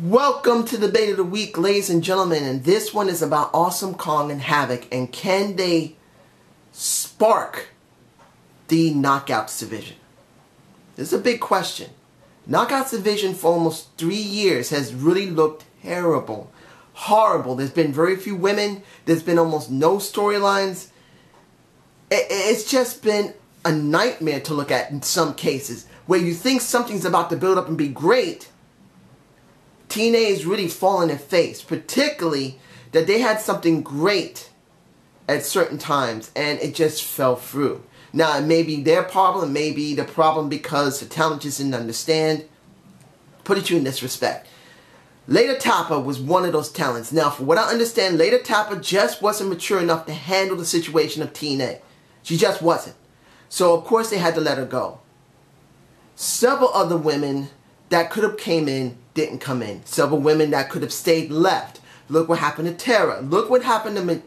Welcome to the debate of the week, ladies and gentlemen, and this one is about Awesome Kong and Havok, and can they spark the Knockouts division? This is a big question. Knockouts division for almost 3 years has really looked terrible, horrible. There's been very few women. There's been almost no storylines. It's just been a nightmare to look at in some cases, where you think something's about to build up and be great. TNA is really falling in face, particularly that they had something great at certain times and it just fell through. Now, it may be their problem, may be the problem because the talent just didn't understand. Put it to you in this respect. Leda Tapa was one of those talents. Now, for what I understand, Leda Tapa just wasn't mature enough to handle the situation of TNA. She just wasn't. So, of course, they had to let her go. Several other women that could have came in didn't come in. Several women that could have stayed left. Look what happened to Tara. Look what happened to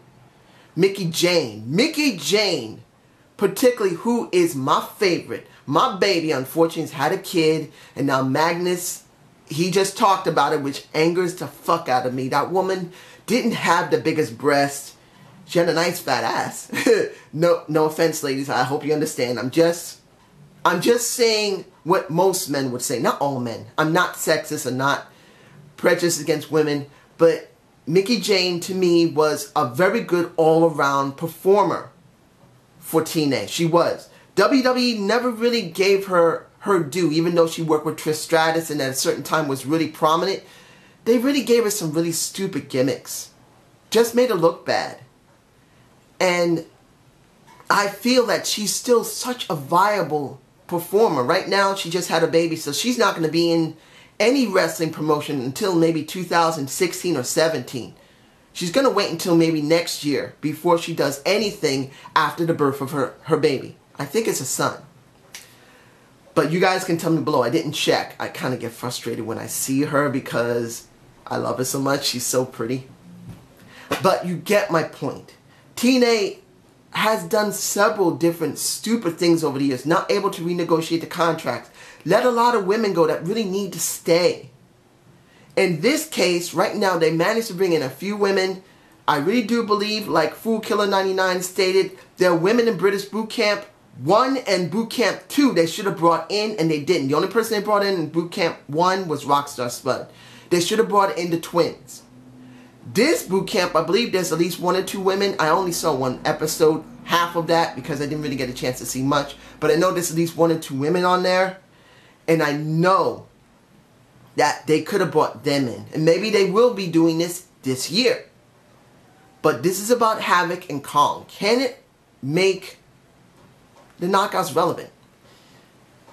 Mickie Jane. Mickie Jane, particularly, who is my favorite. My baby, unfortunately, has had a kid, and now Magnus, he just talked about it, which angers the fuck out of me. That woman didn't have the biggest breast. She had a nice fat ass. No offense, ladies. I hope you understand. I'm just saying what most men would say. Not all men. I'm not sexist. I'm not prejudiced against women. But Mickie Jane, to me, was a very good all-around performer for TNA. She was. WWE never really gave her her due, even though she worked with Trish Stratus and at a certain time was really prominent. They really gave her some really stupid gimmicks. Just made her look bad. And I feel that she's still such a viable performer. Right now, she just had a baby, so she's not going to be in any wrestling promotion until maybe 2016 or 17. She's going to wait until maybe next year before she does anything after the birth of her baby. I think it's a son. But you guys can tell me below. I didn't check. I kind of get frustrated when I see her because I love her so much. She's so pretty. But you get my point. TNA has done several different stupid things over the years, not able to renegotiate the contracts, let a lot of women go that really need to stay. In this case, right now, they managed to bring in a few women. I really do believe, like Fool Killer 99 stated, there are women in British Boot Camp 1 and Boot Camp 2 they should have brought in, and they didn't. The only person they brought in Boot Camp 1 was Rockstar Spud. They should have brought in the twins. This boot camp, I believe there's at least 1 or 2 women. I only saw 1 episode, half of that, because I didn't really get a chance to see much. But I know there's at least 1 or 2 women on there. And I know that they could have brought them in. And maybe they will be doing this year. But this is about Havok and Kong. Can it make the Knockouts relevant?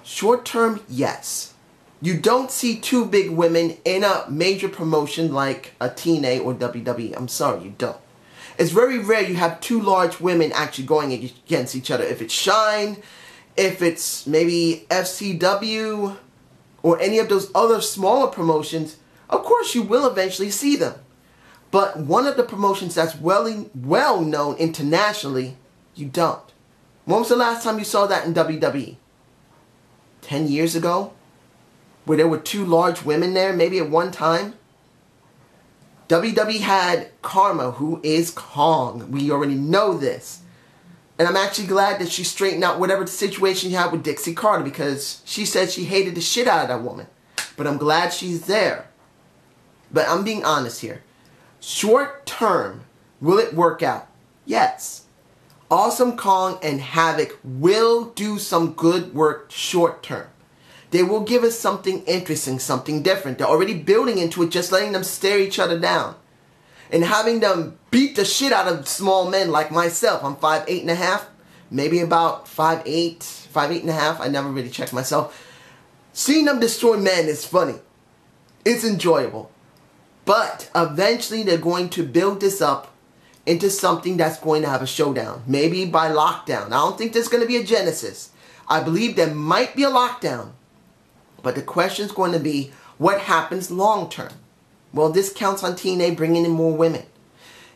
Short term, yes. You don't see 2 big women in a major promotion like a TNA or WWE. I'm sorry, you don't. It's very rare you have 2 large women actually going against each other. If it's Shine, if it's maybe FCW, or any of those other smaller promotions, of course you will eventually see them. But one of the promotions that's well known internationally, you don't. When was the last time you saw that in WWE? 10 years ago? Where there were 2 large women there, maybe at one time. WWE had Karma, who is Kong. We already know this. And I'm actually glad that she straightened out whatever situation she had with Dixie Carter, because she said she hated the shit out of that woman. But I'm glad she's there. But I'm being honest here. Short term, will it work out? Yes. Awesome Kong and Havok will do some good work short term. They will give us something interesting, something different. They're already building into it, just letting them stare each other down. And having them beat the shit out of small men like myself. I'm 5'8.5", maybe about 5'8", 5'8.5". I never really checked myself. Seeing them destroy men is funny. It's enjoyable. But eventually they're going to build this up into something that's going to have a showdown. Maybe by lockdown. I don't think there's going to be a Genesis. I believe there might be a lockdown. But the question is going to be, what happens long term? Well, this counts on TNA bringing in more women.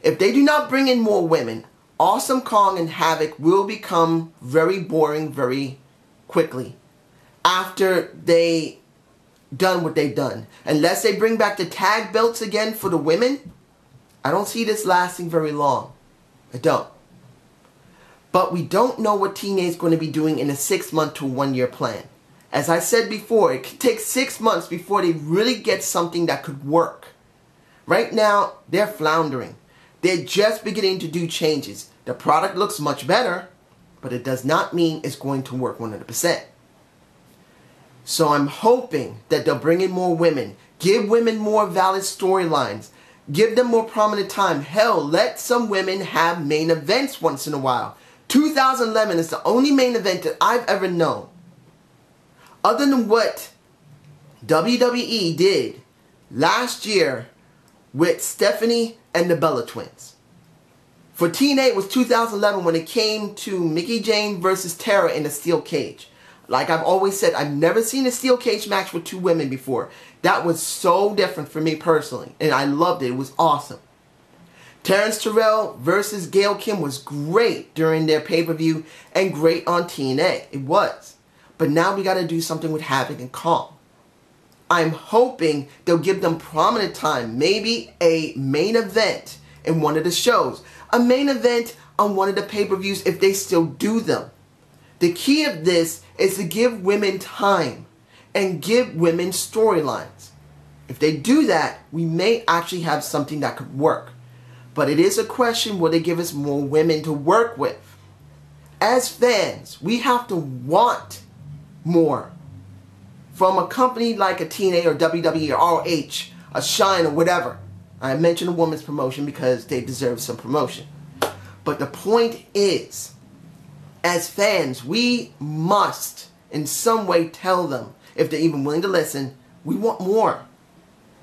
If they do not bring in more women, Awesome Kong and Havok will become very boring very quickly. After they done what they've done. Unless they bring back the tag belts again for the women, I don't see this lasting very long. I don't. But we don't know what TNA is going to be doing in a 6-month to 1-year plan. As I said before, it could take 6 months before they really get something that could work. Right now, they're floundering. They're just beginning to do changes. The product looks much better, but it does not mean it's going to work 100%. So I'm hoping that they'll bring in more women, give women more valid storylines, give them more prominent time. Hell, let some women have main events once in a while. 2011 is the only main event that I've ever known, other than what WWE did last year with Stephanie and the Bella Twins. For TNA, it was 2011 when it came to Mickie James versus Tara in a steel cage. Like I've always said, I've never seen a steel cage match with 2 women before. That was so different for me personally, and I loved it. It was awesome. Terrence Terrell versus Gail Kim was great during their pay-per-view and great on TNA. It was. But now we got to do something with Havok and Kong. I'm hoping they'll give them prominent time, maybe a main event in one of the shows. A main event on one of the pay-per-views if they still do them. The key of this is to give women time and give women storylines. If they do that, we may actually have something that could work. But it is a question, will they give us more women to work with? As fans, we have to want more from a company like a TNA or WWE or ROH, a Shine or whatever. I mentioned a women's promotion because they deserve some promotion. But the point is, as fans, we must in some way tell them, if they're even willing to listen, we want more.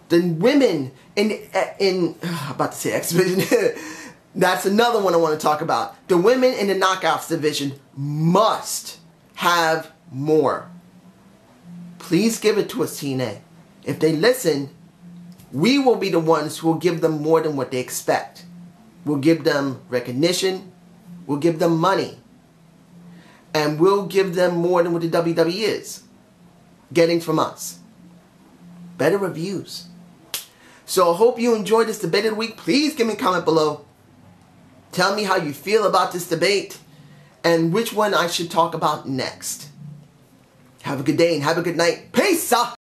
The women I'm about to say X Division. That's another one I want to talk about. The women in the Knockouts division must have more. Please give it to us, TNA. If they listen, we will be the ones who will give them more than what they expect. We'll give them recognition. We'll give them money. And we'll give them more than what the WWE is getting from us. Better reviews. So I hope you enjoyed this debate of the week. Please give me a comment below. Tell me how you feel about this debate and which one I should talk about next. Have a good day and have a good night. Peace out.